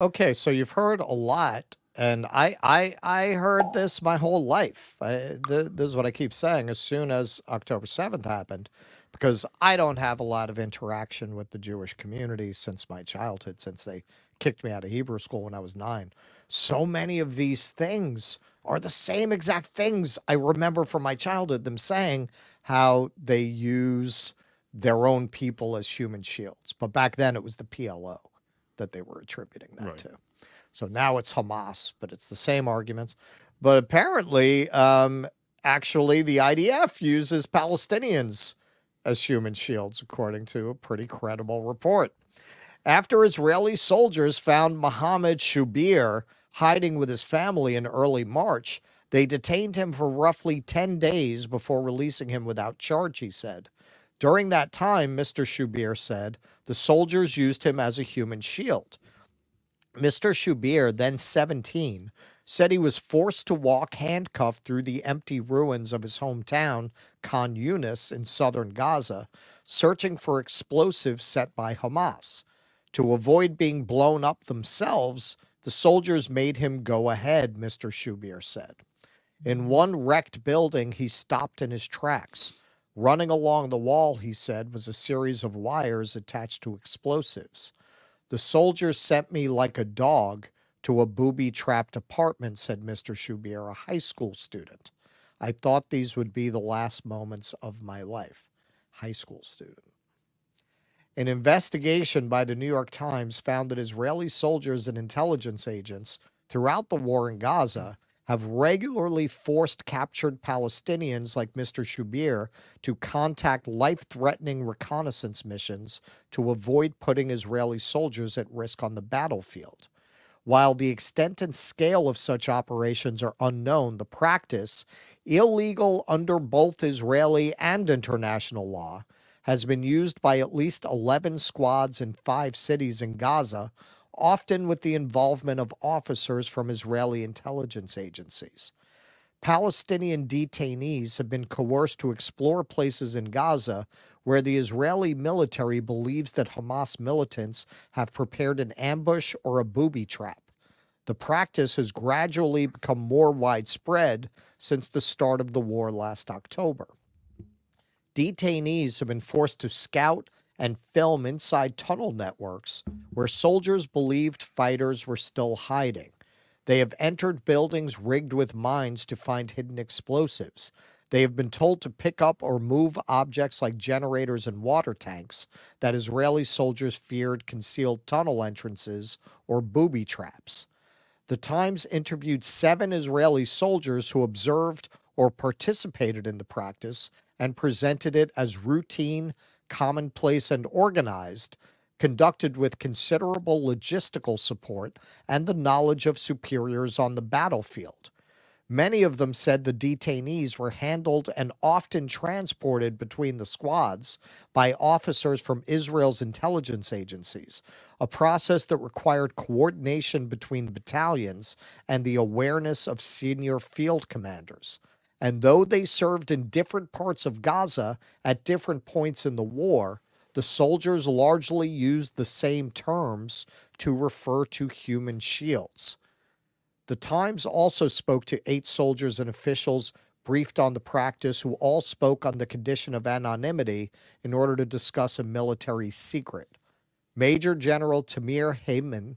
Okay, so you've heard a lot, and I heard this my whole life. This is what I keep saying as soon as October 7th happened, because I don't have a lot of interaction with the Jewish community since my childhood, since they kicked me out of Hebrew school when I was 9. So many of these things are the same exact things I remember from my childhood, them saying how they use their own people as human shields. But back then it was the PLO that they were attributing that Right. to. So now it's Hamas, but it's the same arguments. But apparently, actually, the IDF uses Palestinians as human shields, according to a pretty credible report. After Israeli soldiers found Mohammed Shubir hiding with his family in early March, they detained him for roughly 10 days before releasing him without charge, he said. During that time, Mr. Shubir said, the soldiers used him as a human shield. Mr. Shubir, then 17, said he was forced to walk handcuffed through the empty ruins of his hometown, Khan Yunis, in southern Gaza, searching for explosives set by Hamas. To avoid being blown up themselves, the soldiers made him go ahead, Mr. Shubir said. In one wrecked building, he stopped in his tracks. Running along the wall, he said, was a series of wires attached to explosives. The soldiers sent me like a dog to a booby-trapped apartment, said Mr. Shubir, a high school student. I thought these would be the last moments of my life. High school student. An investigation by the New York Times found that Israeli soldiers and intelligence agents throughout the war in Gaza have regularly forced captured Palestinians like Mr. Shubir to contact life-threatening reconnaissance missions to avoid putting Israeli soldiers at risk on the battlefield. While the extent and scale of such operations are unknown, the practice, illegal under both Israeli and international law, has been used by at least 11 squads in 5 cities in Gaza, often with the involvement of officers from Israeli intelligence agencies. Palestinian detainees have been coerced to explore places in Gaza where the Israeli military believes that Hamas militants have prepared an ambush or a booby trap. The practice has gradually become more widespread since the start of the war last October. Detainees have been forced to scout and film inside tunnel networks where soldiers believed fighters were still hiding. They have entered buildings rigged with mines to find hidden explosives. They have been told to pick up or move objects like generators and water tanks that Israeli soldiers feared concealed tunnel entrances or booby traps. The Times interviewed 7 Israeli soldiers who observed or participated in the practice and presented it as routine, commonplace, and organized, conducted with considerable logistical support and the knowledge of superiors on the battlefield. Many of them said the detainees were handled and often transported between the squads by officers from Israel's intelligence agencies, a process that required coordination between battalions and the awareness of senior field commanders. And though they served in different parts of Gaza at different points in the war, the soldiers largely used the same terms to refer to human shields. The Times also spoke to 8 soldiers and officials briefed on the practice who all spoke on the condition of anonymity in order to discuss a military secret. Major General Tamir Heyman,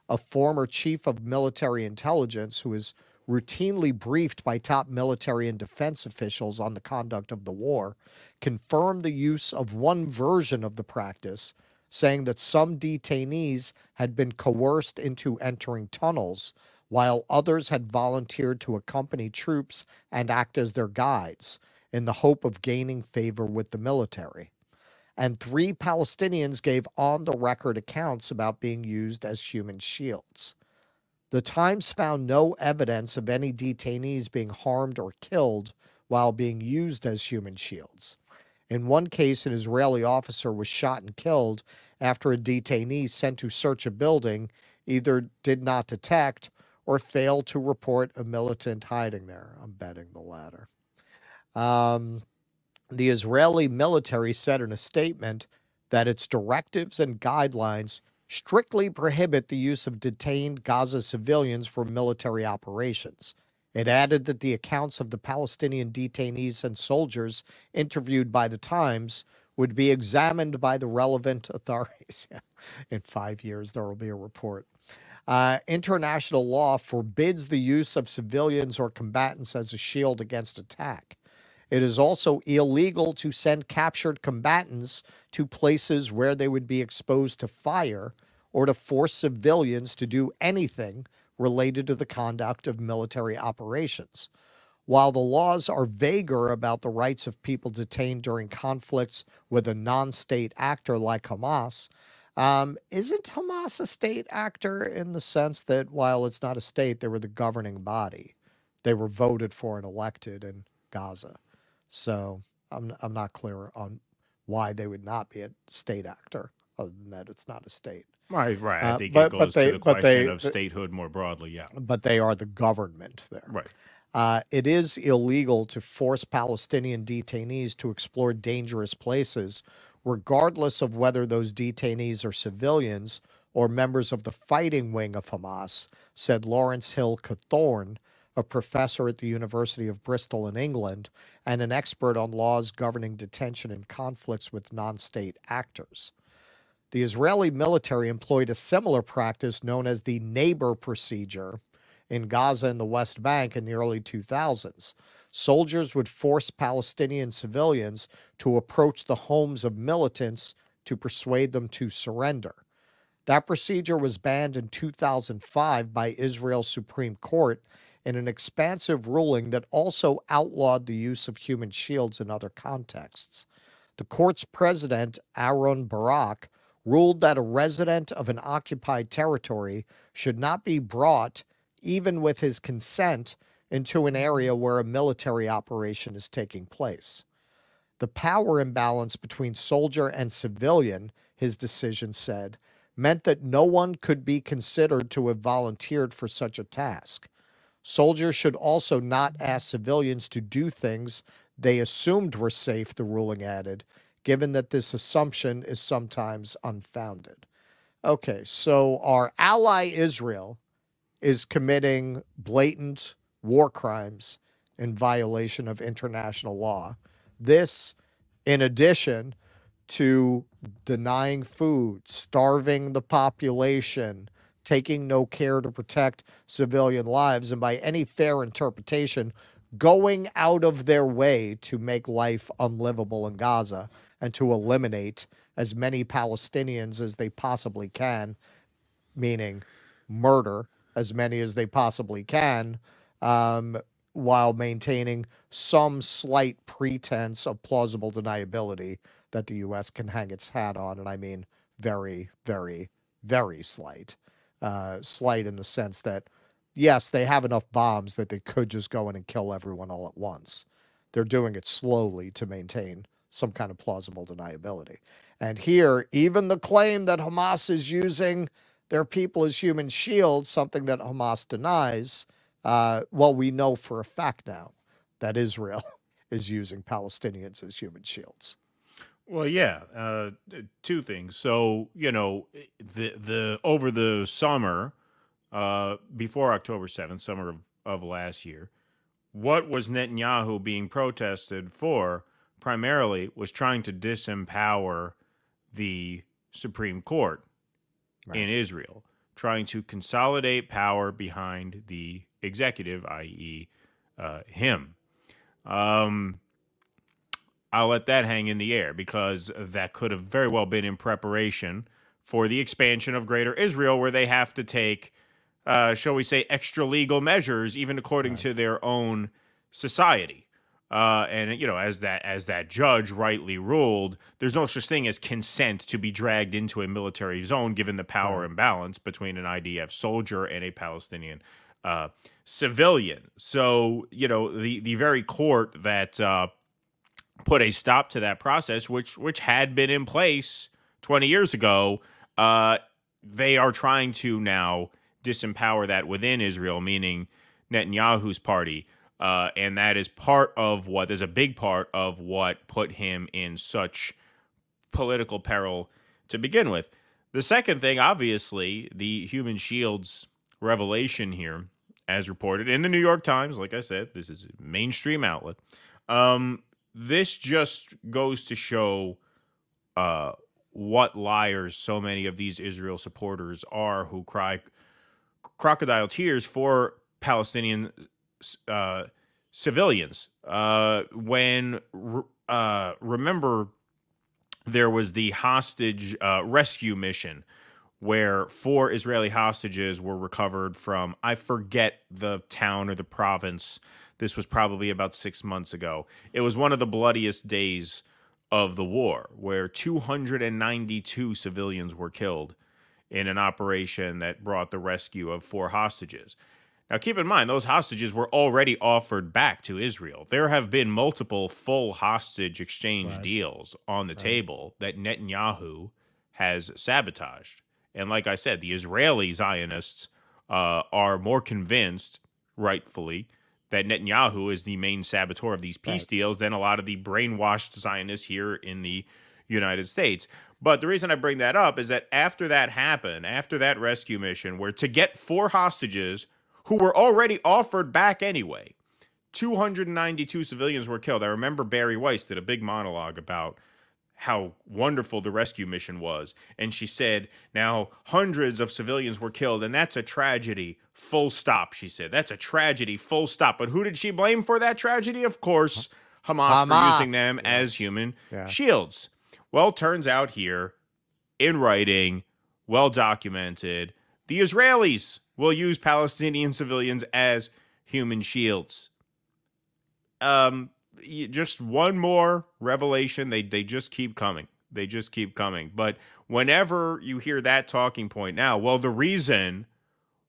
a former chief of military intelligence who is routinely briefed by top military and defense officials on the conduct of the war, confirmed the use of one version of the practice, saying that some detainees had been coerced into entering tunnels, while others had volunteered to accompany troops and act as their guides, in the hope of gaining favor with the military. And 3 Palestinians gave on the record accounts about being used as human shields. The Times found no evidence of any detainees being harmed or killed while being used as human shields. In one case, an Israeli officer was shot and killed after a detainee sent to search a building either did not detect or failed to report a militant hiding there. I'm betting the latter. Um, the Israeli military said in a statement that its directives and guidelines strictly prohibit the use of detained Gaza civilians for military operations. It added that the accounts of the Palestinian detainees and soldiers interviewed by the Times would be examined by the relevant authorities. In 5 years, there will be a report. International law forbids the use of civilians or combatants as a shield against attack. It is also illegal to send captured combatants to places where they would be exposed to fire or to force civilians to do anything related to the conduct of military operations. While the laws are vaguer about the rights of people detained during conflicts with a non-state actor like Hamas, isn't Hamas a state actor in the sense that while it's not a state, they were the governing body? They were voted for and elected in Gaza. So I'm not clear on why they would not be a state actor, other than that it's not a state. Right. I think it goes to the question of statehood more broadly, yeah. But they are the government there. Right. It is illegal to force Palestinian detainees to explore dangerous places, regardless of whether those detainees are civilians or members of the fighting wing of Hamas, said Lawrence Hill Cawthorne, a professor at the University of Bristol in England and an expert on laws governing detention in conflicts with non-state actors. The Israeli military employed a similar practice known as the neighbor procedure in Gaza and the West Bank in the early 2000s. Soldiers would force Palestinian civilians to approach the homes of militants to persuade them to surrender. That procedure was banned in 2005 by Israel's Supreme Court in an expansive ruling that also outlawed the use of human shields in other contexts. The court's president, Aaron Barak, ruled that a resident of an occupied territory should not be brought, even with his consent, into an area where a military operation is taking place. The power imbalance between soldier and civilian, his decision said, meant that no one could be considered to have volunteered for such a task. Soldiers should also not ask civilians to do things they assumed were safe, the ruling added, given that this assumption is sometimes unfounded. Okay, so our ally Israel is committing blatant war crimes in violation of international law. This, in addition to denying food, starving the population, taking no care to protect civilian lives, and by any fair interpretation, going out of their way to make life unlivable in Gaza and to eliminate as many Palestinians as they possibly can, meaning murder as many as they possibly can, while maintaining some slight pretense of plausible deniability that the U.S. can hang its hat on. And I mean very, very, very slight. Slight in the sense that, yes, they have enough bombs that they could just go in and kill everyone all at once. They're doing it slowly to maintain some kind of plausible deniability. And here, even the claim that Hamas is using their people as human shields, something that Hamas denies, well, we know for a fact now that Israel is using Palestinians as human shields. Well, yeah, two things. So, the over the summer, before October 7th, summer of last year, what was Netanyahu being protested for primarily was trying to disempower the Supreme Court in Israel, trying to consolidate power behind the executive, i.e., him. I'll let that hang in the air because that could have very well been in preparation for the expansion of Greater Israel, where they have to take, shall we say, extra legal measures, even according to their own society. And as that judge rightly ruled, there's no such thing as consent to be dragged into a military zone, given the power imbalance between an IDF soldier and a Palestinian civilian. So, the very court that put a stop to that process, which had been in place 20 years ago, they are trying to now disempower that within Israel, meaning Netanyahu's party. And that is there's a big part of what put him in such political peril to begin with. The second thing, obviously, the human shields revelation here, as reported in the New York Times. Like I said, this is a mainstream outlet. This just goes to show what liars so many of these Israel supporters are, who cry crocodile tears for Palestinian civilians. Remember, there was the hostage rescue mission where 4 Israeli hostages were recovered from, I forget the town or the province. This was probably about 6 months ago. It was one of the bloodiest days of the war, where 292 civilians were killed in an operation that brought the rescue of 4 hostages. Now, keep in mind, those hostages were already offered back to Israel. There have been multiple full hostage exchange deals on the table that Netanyahu has sabotaged. And like I said, the Israeli Zionists are more convinced, rightfully, that Netanyahu is the main saboteur of these peace deals than a lot of the brainwashed Zionists here in the United States. But the reason I bring that up is that after that happened, after that rescue mission, where to get 4 hostages who were already offered back anyway, 292 civilians were killed. I remember Barry Weiss did a big monologue about how wonderful the rescue mission was. And she said, now hundreds of civilians were killed, and that's a tragedy, full stop, she said. That's a tragedy, full stop. But who did she blame for that tragedy? Of course, Hamas. For using them as human shields. Well, turns out here, in writing, well documented, the Israelis will use Palestinian civilians as human shields. Just one more revelation. They just keep coming. They just keep coming. But whenever you hear that talking point now, well, the reason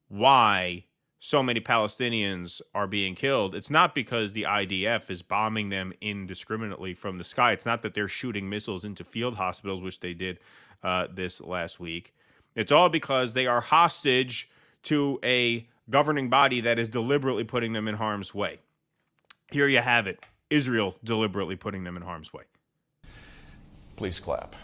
why so many Palestinians are being killed, it's not because the IDF is bombing them indiscriminately from the sky. It's not that they're shooting missiles into field hospitals, which they did this last week. It's all because they are hostage to a governing body that is deliberately putting them in harm's way. Here you have it. Israel deliberately putting them in harm's way. Please clap.